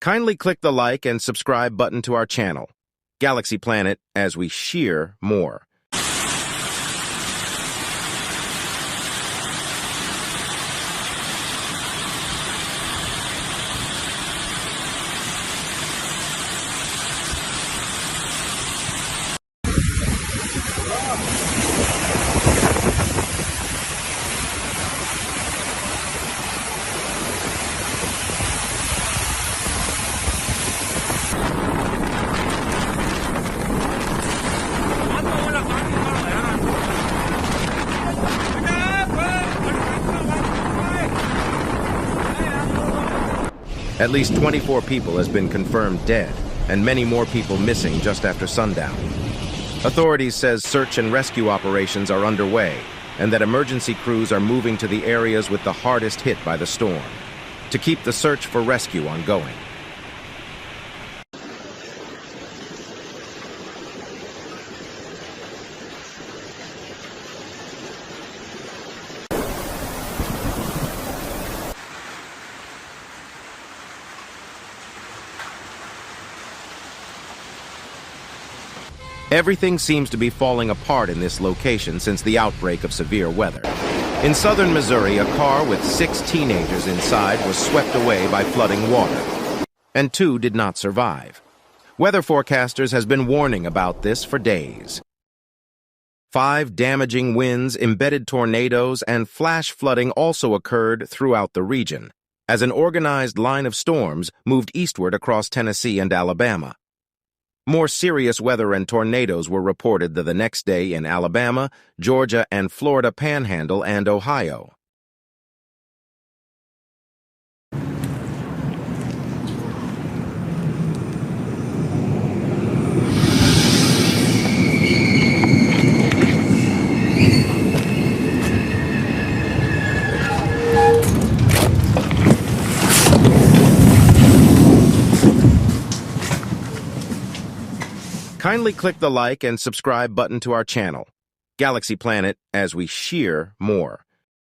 Kindly click the like and subscribe button to our channel, Galaxy Planet, as we shear more. At least 24 people has been confirmed dead, and many more people missing just after sundown. Authorities says search and rescue operations are underway, and that emergency crews are moving to the areas with the hardest hit by the storm, to keep the search for rescue ongoing. Everything seems to be falling apart in this location since the outbreak of severe weather. In southern Missouri, a car with 6 teenagers inside was swept away by flooding water, and 2 did not survive. Weather forecasters has been warning about this for days. 5 damaging winds, embedded tornadoes, and flash flooding also occurred throughout the region, as an organized line of storms moved eastward across Tennessee and Alabama. More serious weather and tornadoes were reported the next day in Alabama, Georgia, and Florida Panhandle and Ohio. Kindly click the like and subscribe button to our channel, Galaxy Planet, as we shear more.